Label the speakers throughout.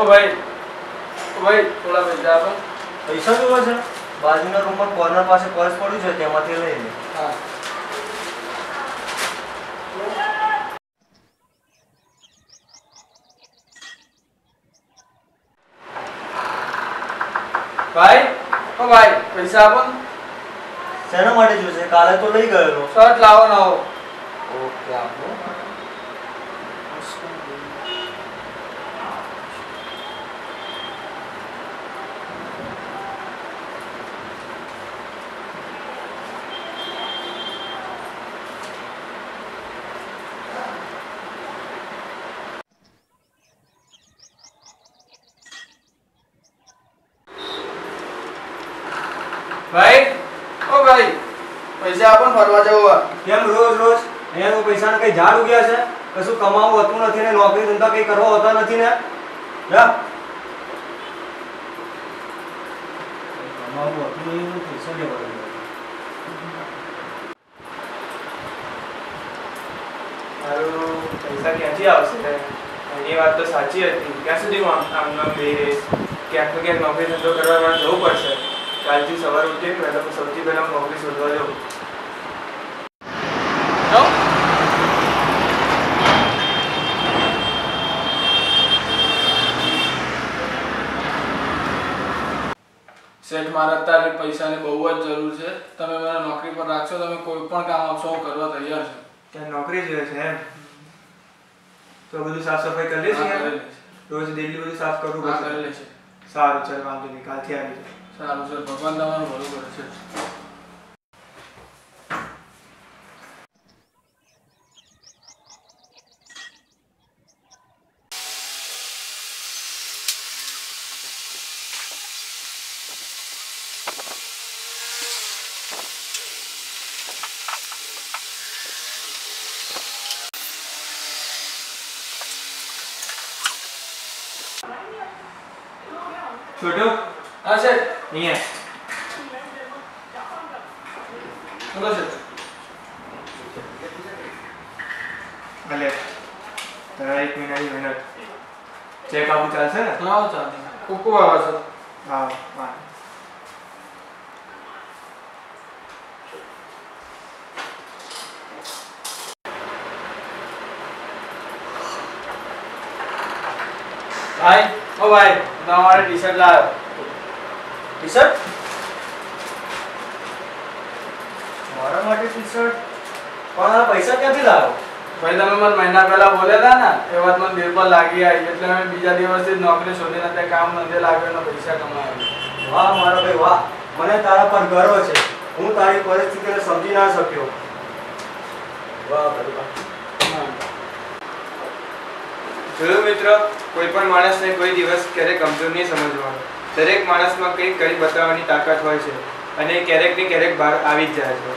Speaker 1: ओ भाई थोड़ा पैसा આપો।
Speaker 2: પૈસા જોવે છે? બાજુના રૂમમાં કોર્નર પાસે પર્સ પડ્યું છે તેમાંથી લઈ લે।
Speaker 1: હા ભાઈ ઓ ભાઈ પૈસા આપો।
Speaker 2: શેના માટે જોશે? કાલે તો લઈ ગયેલો।
Speaker 1: શર્ટ લાવો નવો।
Speaker 2: ઓકે આપો।
Speaker 1: ભાઈ ઓ ભાઈ પૈસા આપો ને ફરવા જવું।
Speaker 2: કેમ રોજ રોજ અહીંયા તો પૈસાના કઈ ઝાડ ઉગ્યા છે? કશું કમાવું હોતું નથી ને નોકરી ધંધા કઈ કરવા હોતા નથી ને? જા કમાવું હોતું નહીં તો પૈસા લેવા
Speaker 3: મારું પૈસા ક્યાંથી આવશે? એની વાત તો સાચી હતી। ક્યાં સુધી હું આમ લઈ રહીશ? ક્યાંક ને ક્યાંક નોકરી ધંધો કરવા માટે જવું પડશે। કાલથી સવારે ઉઠીને પહેલાં સૌથી પહેલાં હું નોકરી શોધવા જાઉં।
Speaker 1: સેઠ મારે અત્યારે પૈસાની બહુ જ જરૂર છે। તમે મને નોકરી પર રાખશો? તમે કોઈ પણ કામ આપશો હું કરવા તૈયાર છું।
Speaker 3: ત્યાં નોકરી જોઈએ છે એમ? તો બધું સાફ સફાઈ કરી લેશે? રોજ ડેલી બધું સાફ કરવું
Speaker 1: હા
Speaker 3: પડશે?
Speaker 1: કરી લેશે।
Speaker 3: સારું ચાલ વાંધો નહીં, કાલથી આવી જાય।
Speaker 1: સારું સર ભગવાન તમારું ભલું કરે છે।
Speaker 3: છોટો
Speaker 1: હા સેઠ
Speaker 3: અહીંયા
Speaker 1: બોલો સેઠ।
Speaker 3: ભલે તારા 1 મહિનાની મહેનત ચેક આપું ચાલશે ને?
Speaker 1: હા ચાલે। ખૂબ ખૂબ આભાર સર।
Speaker 3: હા વાહ
Speaker 1: ભાઈ ઓ ભાઈ તમારે ટી શર્ટ લાવ્યો।
Speaker 2: T shirt? મારા માટે ટી શર્ટ? પણ આ પૈસા ક્યાંથી લાવ્યો?
Speaker 1: ભાઈ તમે મને મહિના પહેલા બોલ્યા હતા ને એ વાત મને દિલ પર લાગી આવી એટલે મેં બીજા દિવસથી જ નોકરી શોધીને તે કામ ધંધે લાગ્યો અને પૈસા કમાવ્યા।
Speaker 2: વાહ મારા ભાઈ વાહ, મને તારા પર ગર્વ છે। હું તારી પરિસ્થિતિને સમજી ના શક્યો। વાહ ભાઈ વાહ।
Speaker 3: જોયું મિત્રો, કોઈ પણ માણસને કોઈ દિવસ ક્યારેક કમજોર નહીં સમજવાનો। દરેક માણસમાં કંઈક કરી બતાવવાની તાકાત હોય છે અને ક્યારેક ને ક્યારેક બહાર આવી જ જાય છે।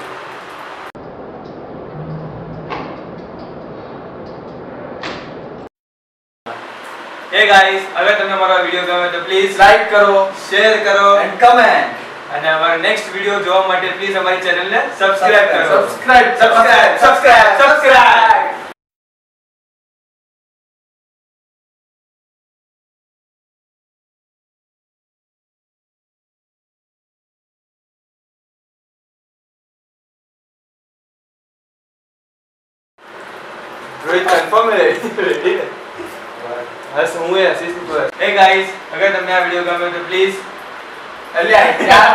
Speaker 3: હે ગાઈસ, અગર તમને મારો વિડિયો ગમે તો પ્લીઝ
Speaker 1: લાઈક કરો,
Speaker 3: શેર કરો
Speaker 2: એન્ડ કમેન્ટ,
Speaker 3: અને અમારો નેક્સ્ટ વિડિયો જોવા માટે પ્લીઝ અમારી ચેનલને સબસ્ક્રાઇબ કરો। સબસ્ક્રાઇબ। रोहित कंफर्म है? बस हूँ है आशीष। हे गाइस, अगर તમને આ વિડિયો ગમે તો પ્લીઝ
Speaker 1: અલ્યા